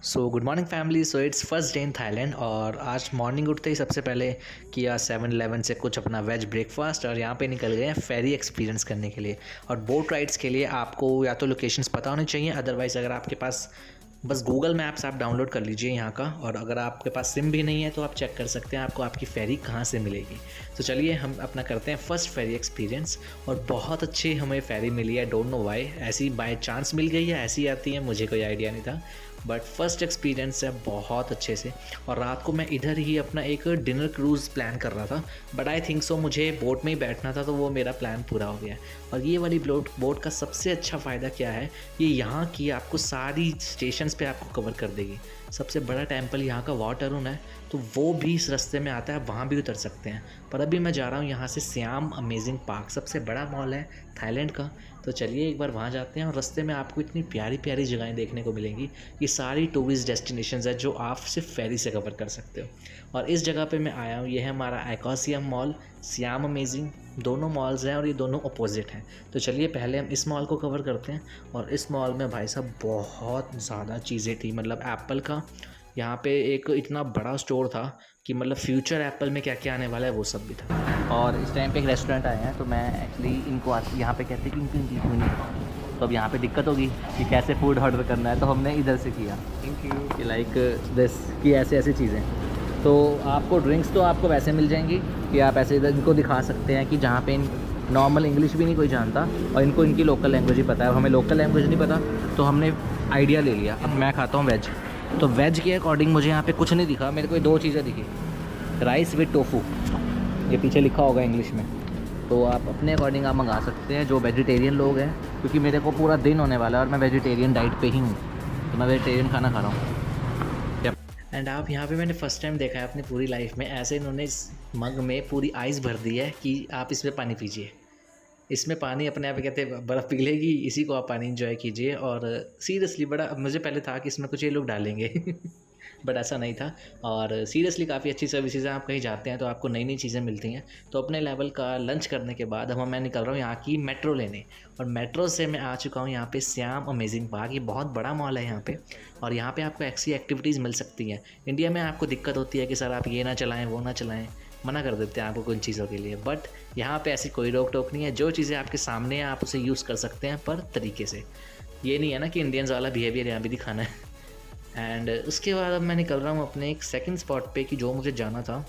So good morning family. So it's first day in Thailand और आज morning उठते ही सबसे पहले किया 7-11 से कुछ अपना वेज ब्रेकफास्ट और यहाँ पे निकल गए हैं फेरी एक्सपीरियंस करने के लिए। और बोट राइड्स के लिए आपको या तो लोकेशंस पता होनी चाहिए, अदरवाइज़ अगर आपके पास बस गूगल मैप्स आप डाउनलोड कर लीजिए यहाँ का, और अगर आपके पास सिम भी नहीं है तो आप चेक कर सकते हैं आपको आपकी फेरी कहाँ से मिलेगी। तो चलिए हम अपना करते हैं फर्स्ट फेरी एक्सपीरियंस। और बहुत अच्छी हमें फेरी मिली है, डोंट नो वाई, ऐसी बाय चांस मिल गई है, ऐसी आती है, मुझे कोई आइडिया नहीं था, बट फर्स्ट एक्सपीरियंस है बहुत अच्छे से। और रात को मैं इधर ही अपना एक डिनर क्रूज़ प्लान कर रहा था, बट आई थिंक सो मुझे बोट में ही बैठना था, तो वो मेरा प्लान पूरा हो गया। और ये वाली बोट का सबसे अच्छा फ़ायदा क्या है, ये यहाँ की आपको सारी स्टेशंस पे आपको कवर कर देगी। सबसे बड़ा टेंपल यहाँ का वाटरून है, तो वो भी इस रास्ते में आता है, वहाँ भी उतर सकते हैं। पर अभी मैं जा रहा हूँ यहाँ से सियाम अमेजिंग पार्क, सबसे बड़ा मॉल है थाईलैंड का। तो चलिए एक बार वहाँ जाते हैं, और रास्ते में आपको इतनी प्यारी प्यारी जगहें देखने को मिलेंगी। ये सारी टूरिस्ट डेस्टिनेशंस है जो आप सिर्फ फेरी से कवर कर सकते हो। और इस जगह पे मैं आया हूँ, ये है हमारा आइकॉसियम मॉल, सियाम अमेजिंग, दोनों मॉल्स हैं और ये दोनों अपोजिट हैं। तो चलिए पहले हम इस मॉल को कवर करते हैं। और इस मॉल में भाई साहब बहुत ज़्यादा चीज़ें थी, मतलब एप्पल का यहाँ पे एक इतना बड़ा स्टोर था कि मतलब फ्यूचर एप्पल में क्या क्या आने वाला है वो सब भी था। और इस टाइम पे एक रेस्टोरेंट आए हैं, तो मैं एक्चुअली इनको यहाँ पे कहते हैं कि इनको इंग्लिश में नहीं, तो अब यहाँ पे दिक्कत होगी कि कैसे फूड ऑर्डर करना है, तो हमने इधर से किया थैंक यू कि लाइक दिस कि ऐसे ऐसी चीज़ें। तो आपको ड्रिंक्स तो आपको वैसे मिल जाएंगी कि आप ऐसे इधर इनको दिखा सकते हैं कि जहाँ पे नॉर्मल इंग्लिश भी नहीं कोई जानता और इनको इनकी लोकल लैंग्वेज ही पता है। हमें लोकल लैंग्वेज नहीं पता, तो हमने आइडिया ले लिया। अब मैं खाता हूँ वेज, तो वेज के अकॉर्डिंग मुझे यहाँ पे कुछ नहीं दिखा, मेरे को दो चीज़ें दिखी, राइस विद टोफू, ये पीछे लिखा होगा इंग्लिश में। तो आप अपने अकॉर्डिंग आप मंगा सकते हैं जो वेजिटेरियन लोग हैं, क्योंकि मेरे को पूरा दिन होने वाला है और मैं वेजिटेरियन डाइट पे ही हूँ, तो मैं वेजिटेरियन खाना खा रहा हूँ। एंड आप यहाँ पे मैंने फ़र्स्ट टाइम देखा है अपनी पूरी लाइफ में, ऐसे इन्होंने इस मग में पूरी आइस भर दी है कि आप इसमें पानी पीजिए। इसमें पानी अपने आप कहते हैं बर्फ़ पिघलेगी, इसी को आप पानी एंजॉय कीजिए। और सीरियसली बड़ा मुझे पहले था कि इसमें कुछ ये लोग डालेंगे बट ऐसा नहीं था। और सीरियसली काफ़ी अच्छी सर्विसेज हैं, आप कहीं जाते हैं तो आपको नई नई चीज़ें मिलती हैं। तो अपने लेवल का लंच करने के बाद अब मैं निकल रहा हूँ यहाँ की मेट्रो लेने, और मेट्रो से मैं आ चुका हूँ यहाँ पे सियाम अमेजिंग पार्क। ये बहुत बड़ा मॉल है यहाँ पे, और यहाँ पे आपको ऐसी एक्टिविटीज़ मिल सकती हैं। इंडिया में आपको दिक्कत होती है कि सर आप ये ना चलाएँ वो ना चलाएँ, मना कर देते हैं आपको कुछ चीज़ों के लिए, बट यहाँ पे ऐसी कोई रोक टोक नहीं है। जो चीज़ें आपके सामने हैं आप उसे यूज़ कर सकते हैं, पर तरीके से। ये नहीं है ना कि इंडियंस वाला बिहेवियर यहाँ भी दिखाना है। एंड उसके बाद अब मैं निकल रहा हूँ अपने एक सेकंड स्पॉट पे कि जो मुझे जाना था।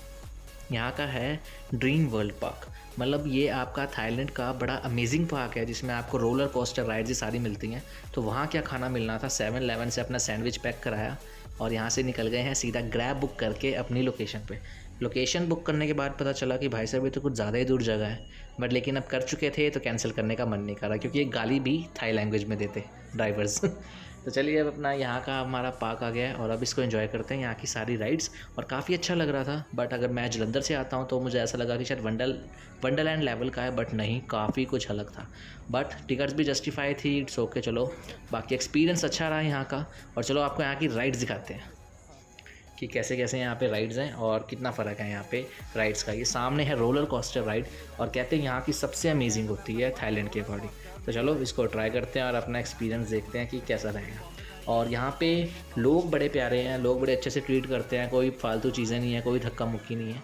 यहाँ का है ड्रीम वर्ल्ड पार्क, मतलब ये आपका थाईलैंड का बड़ा अमेजिंग पार्क है जिसमें आपको रोलर कोस्टर राइड्स ये सारी मिलती हैं। तो वहाँ क्या खाना मिलना था, 7-11 से अपना सैंडविच पैक कराया और यहाँ से निकल गए हैं सीधा ग्रैब बुक करके अपनी लोकेशन पे। लोकेशन बुक करने के बाद पता चला कि भाई साहब ये तो कुछ ज़्यादा ही दूर जगह है, बट लेकिन अब कर चुके थे तो कैंसिल करने का मन नहीं कर रहा, क्योंकि ये गाली भी थाई लैंग्वेज में देते ड्राइवर्स तो चलिए अब अपना यहाँ का हमारा पार्क आ गया है और अब इसको एंजॉय करते हैं, यहाँ की सारी राइड्स। और काफ़ी अच्छा लग रहा था, बट अगर मैं जलंधर से आता हूँ तो मुझे ऐसा लगा कि शायद वंडरलैंड लेवल का है, बट नहीं, काफ़ी कुछ अलग था। बट टिकट्स भी जस्टिफाई थी, इट्स ओके। चलो बाकी एक्सपीरियंस अच्छा रहा यहाँ का। और चलो आपको यहाँ की राइड्स दिखाते हैं कि कैसे कैसे यहाँ पे राइड्स हैं और कितना फ़र्क है यहाँ पे राइड्स का। ये सामने है रोलर कोस्टर राइड, और कहते हैं यहाँ की सबसे अमेजिंग होती है थाईलैंड के अकॉर्डिंग। तो चलो इसको ट्राई करते हैं और अपना एक्सपीरियंस देखते हैं कि कैसा रहेगा। और यहाँ पे लोग बड़े प्यारे हैं, लोग बड़े अच्छे से ट्रीट करते हैं, कोई फालतू चीज़ें नहीं है, कोई धक्का मुक्की नहीं है।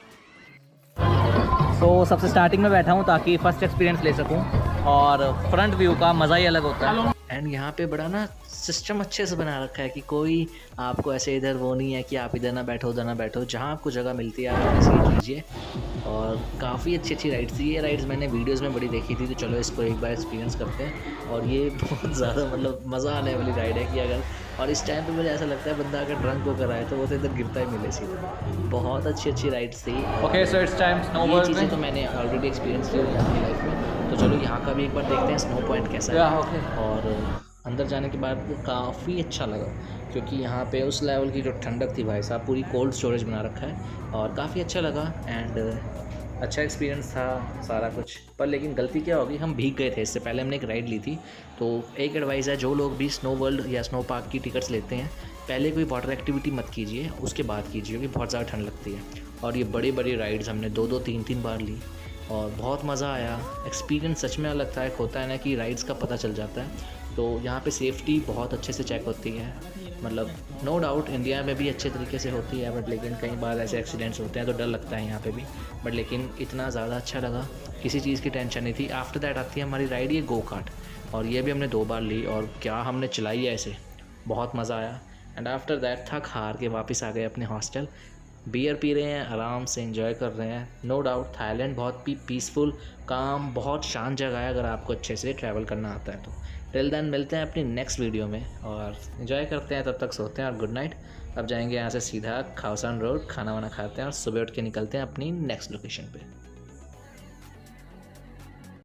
तो सबसे स्टार्टिंग में बैठा हूँ ताकि फ़र्स्ट एक्सपीरियंस ले सकूँ, और फ्रंट व्यू का मज़ा ही अलग होता है। एंड यहाँ पे बड़ा ना सिस्टम अच्छे से बना रखा है कि कोई आपको ऐसे इधर वो नहीं है कि आप इधर ना बैठो उधर ना बैठो, जहाँ आपको जगह मिलती है आप ऐसे कीजिए। और काफ़ी अच्छी अच्छी राइड्स थी, ये राइड्स मैंने वीडियोस में बड़ी देखी थी, तो चलो इसको एक बार एक्सपीरियंस करते हैं। और ये बहुत ज़्यादा मतलब मज़ा आने वाली राइड है कि अगर, और इस टाइम पे मुझे ऐसा लगता है बंदा अगर ड्रंक होकर आए तो वो तो इधर गिरता ही मिले सीधा। बहुत अच्छी अच्छी राइड्स थी। Okay so it's time snow ये चीज़ें तो मैंने ऑलरेडी एक्सपीरियंस की हुई है अपनी लाइफ में, तो चलो यहाँ का भी एक बार देखते हैं स्नो पॉइंट कैसा है। और अंदर जाने के बाद काफ़ी अच्छा लगा, क्योंकि यहाँ पे उस लेवल की जो ठंडक थी भाई साहब, पूरी कोल्ड स्टोरेज बना रखा है और काफ़ी अच्छा लगा। एंड अच्छा एक्सपीरियंस था सारा कुछ। पर लेकिन गलती क्या होगी, हम भीग गए थे, इससे पहले हमने एक राइड ली थी। तो एक एडवाइस है, जो लोग भी स्नो वर्ल्ड या स्नो पार्क की टिकट्स लेते हैं, पहले कोई वाटर एक्टिविटी मत कीजिए, उसके बाद कीजिए, क्योंकि बहुत ज़्यादा ठंड लगती है। और ये बड़ी बड़ी राइड्स हमने 2-2 3-3 बार ली और बहुत मज़ा आया। एक्सपीरियंस सच में अलग था। एक होता है ना कि राइड्स का पता चल जाता है, तो यहाँ पे सेफ्टी बहुत अच्छे से चेक होती है, मतलब नो डाउट इंडिया में भी अच्छे तरीके से होती है, बट लेकिन कई बार ऐसे एक्सीडेंट्स होते हैं तो डर लगता है यहाँ पे भी। बट लेकिन इतना ज़्यादा अच्छा लगा, किसी चीज़ की टेंशन नहीं थी। आफ्टर दैट आती है हमारी राइड ये गो कार्ट, और ये भी हमने 2 बार ली और क्या हमने चलाई है ऐसे, बहुत मज़ा आया। एंड आफ्टर दैट थक हार के वापस आ गए अपने हॉस्टल, बियर पी रहे हैं, आराम से एंजॉय कर रहे हैं। नो डाउट थाईलैंड बहुत पीसफुल, काम, बहुत शांत जगह है अगर आपको अच्छे से ट्रैवल करना आता है तो। टिल देन मिलते हैं अपनी नेक्स्ट वीडियो में और एंजॉय करते हैं, तब तक सोते हैं और गुड नाइट। अब जाएंगे यहाँ से सीधा खाओसान रोड, खाना वाना खाते हैं और सुबह उठ के निकलते हैं अपनी नेक्स्ट लोकेशन पे।